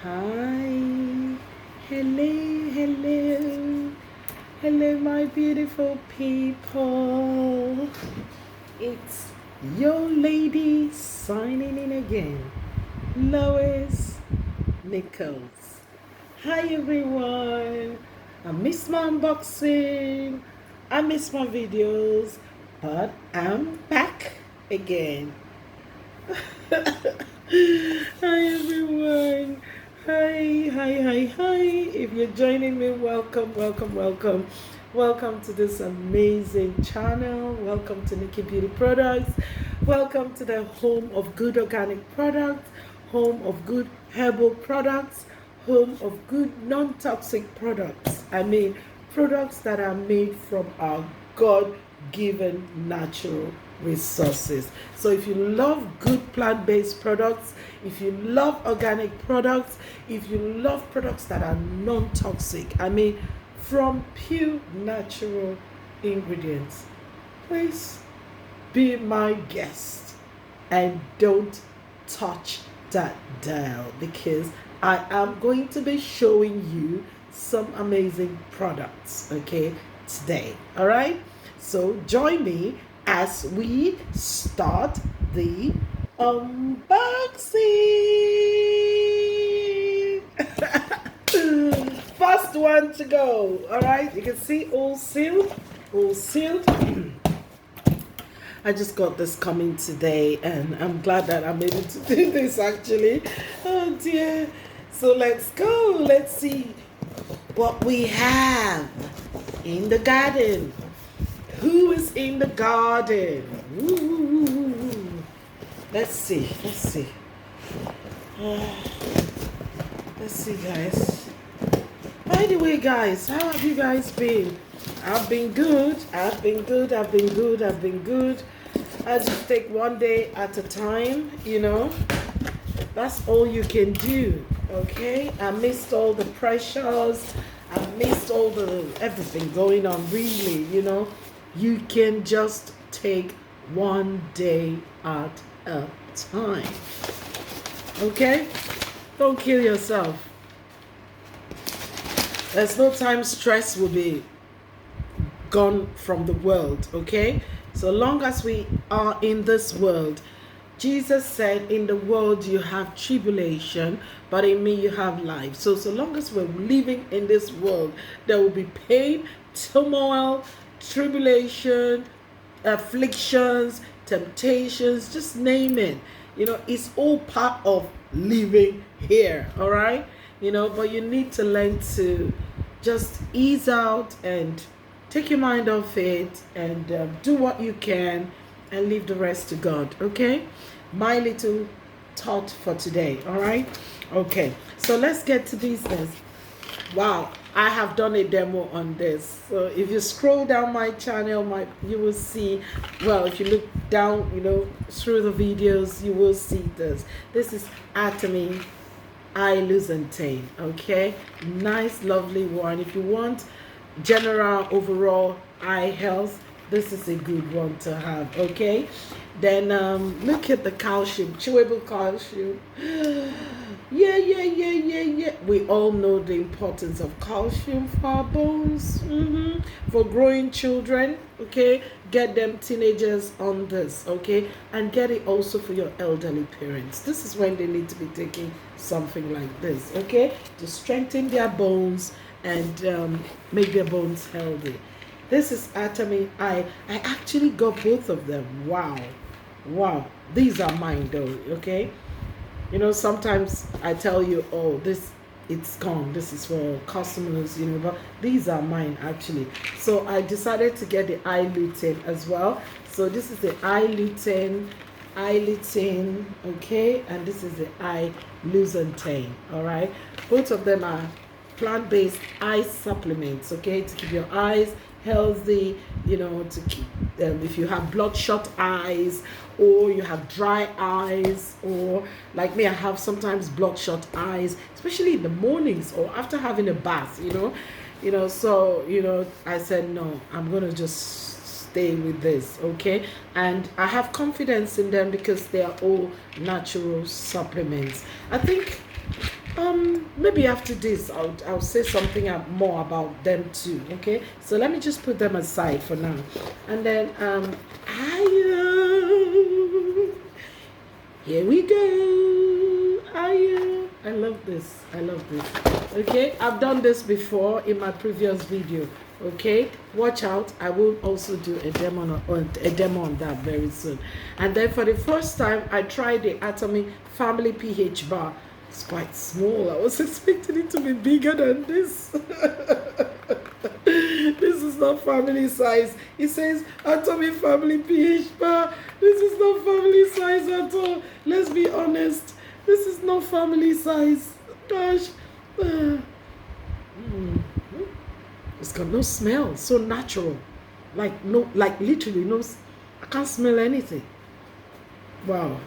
Hi, hello, my beautiful people. It's your lady signing in again, Lois Nichols. Hi, everyone. I miss my unboxing, I miss my videos, but I'm back again. Hi everyone. Hi. If you're joining me, welcome. Welcome to this amazing channel. Welcome to Nikki Beauty Products. Welcome to the home of good organic products, home of good herbal products, home of good non-toxic products. I mean, products that are made from our God-given natural resources. So if you love good plant-based products, if you love organic products, if you love products that are non-toxic, I mean from pure natural ingredients, please be my guest and don't touch that dial, because I am going to be showing you some amazing products, okay, today. All right, so join me as we start the unboxing. First one to go. All right, you can see all sealed, all sealed. I just got this coming today, and I'm glad that I'm able to do this actually. Oh dear. So let's go. Let's see what we have in the garden. Who is in the garden? Ooh. Let's see. Let's see, guys. By the way, guys, how have you guys been? I've been good. I just take one day at a time, That's all you can do, okay? I missed all the pressures. I missed all the everything going on, really, You can just take one day at a time, okay? Don't kill yourself. There's no time stress will be gone from the world, okay? So long as we are in this world, Jesus said, in the world you have tribulation, but in me you have life. So long as we're living in this world, there will be pain, turmoil, tribulation, afflictions, temptations, just name it. It's all part of living here, all right? But you need to learn to just ease out and take your mind off it and do what you can and leave the rest to God, okay? My little thought for today, all right? Okay, so let's get to business. Wow, I have done a demo on this. So if you scroll down my channel, you will see, well, if you look down, through the videos, you will see this. This is Atomy eye loosentain, okay? Nice, lovely one. If you want general overall eye health, this is a good one to have, okay? Then look at the calcium, chewable calcium. Yeah. We all know the importance of calcium for our bones, for growing children, okay? Get them teenagers on this, okay? And get it also for your elderly parents. This is when they need to be taking something like this, okay? To strengthen their bones and make their bones healthy. This is Atomy Eye. I actually got both of them. Wow. These are mine though, okay? Sometimes I tell you, oh, it's gone. This is for customers, but these are mine actually. So I decided to get the eye lutein as well. So this is the eye lutein, okay? And this is the eye loosentain, all right? Both of them are plant-based eye supplements, okay? To keep your eyes healthy, to keep if you have bloodshot eyes, or you have dry eyes, or like me, I have sometimes bloodshot eyes, especially in the mornings or after having a bath, so I said no, I'm gonna just stay with this, okay? And I have confidence in them because they are all natural supplements. I think Maybe after this I'll say something more about them too. Okay, so let me just put them aside for now, and then here we go. I love this. I love this. Okay, I've done this before in my previous video. Okay, watch out. I will also do a demo on that very soon. And then for the first time, I tried the Atomy Family pH bar. It's quite small. I was expecting it to be bigger than this. This is not family size. It says Atomy Family pH bar. This is not family size at all. Let's be honest. This is not family size. Gosh. It's got no smell. So natural. Like literally no. I can't smell anything. Wow.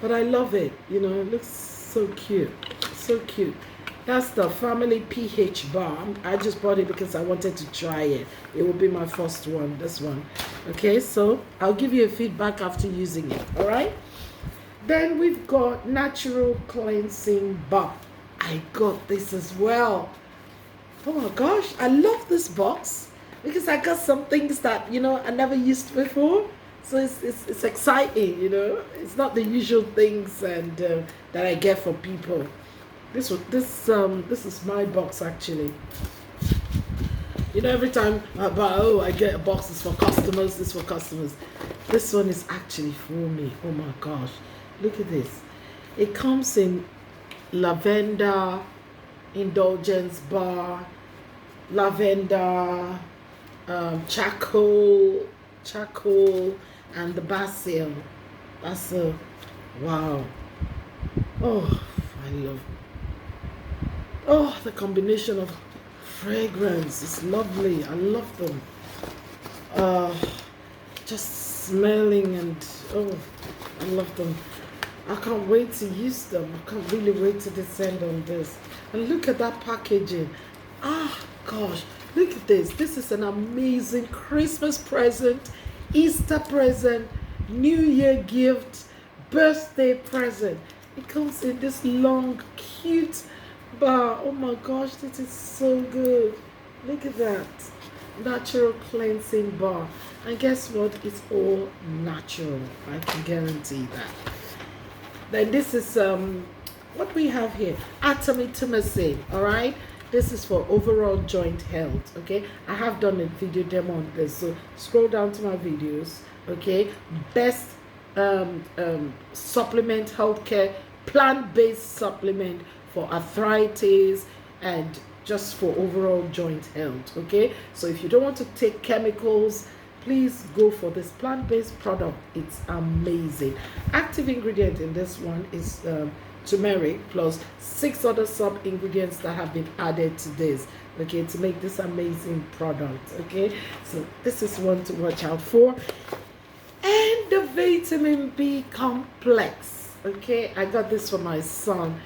But I love it. You know, it looks so cute. So cute. That's the Family pH bar. I just bought it because I wanted to try it. It will be my first one, this one. Okay, so I'll give you a feedback after using it. All right. Then we've got Natural Cleansing Bar. I got this as well. Oh my gosh, I love this box because I got some things that, you know, I never used before. So it's exciting, you know. It's not the usual things and that I get for people. This is my box actually. You know, every time I get a box, it's for customers, this for customers. This one is actually for me. Oh my gosh, look at this. It comes in lavender, indulgence bar, lavender, charcoal, and the basil. Wow. Oh, I love. Oh, the combination of fragrance is lovely. I love them. Just smelling and I love them. I can't wait to use them. I can't really wait to descend on this. And look at that packaging. Gosh, look at this. This is an amazing Christmas present, Easter present, New Year gift, birthday present. It comes in this long, cute bar. Oh my gosh, this is so good. Look at that. Natural Cleansing Bar. And guess what? It's all natural. I can guarantee that. Then this is what we have here. Atomy Tumacin. Alright. This is for overall joint health. Okay. I have done a video demo on this. So scroll down to my videos. Okay. Best supplement, healthcare, plant-based supplement for arthritis and just for overall joint health. Okay, so if you don't want to take chemicals, please go for this plant-based product. It's amazing. Active ingredient in this one is turmeric plus 6 other sub ingredients that have been added to this, okay, to make this amazing product. Okay, so this is one to watch out for. And the vitamin B complex. Okay, I got this for my son,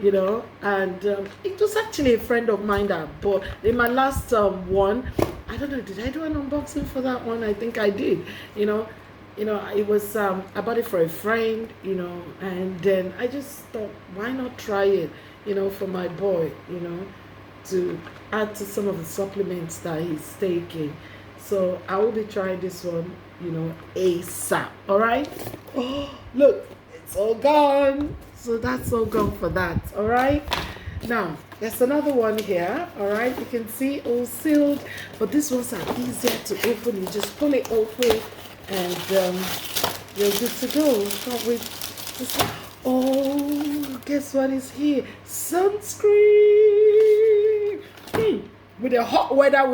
you know, and it was actually a friend of mine that bought in my last one. I don't know, did I do an unboxing for that one? I think I did. You know, it was I bought it for a friend, you know, and then I just thought, why not try it, you know, for my boy, you know, to add to some of the supplements that he's taking. So I will be trying this one, you know, ASAP. All right. Oh, look, it's all gone. So that's all gone for that. All right. Now there's another one here. All right. You can see all sealed, but these ones are easier to open. You just pull it open, and you're good to go. Can't wait to see. Oh, guess what is here? Sunscreen. With the hot weather.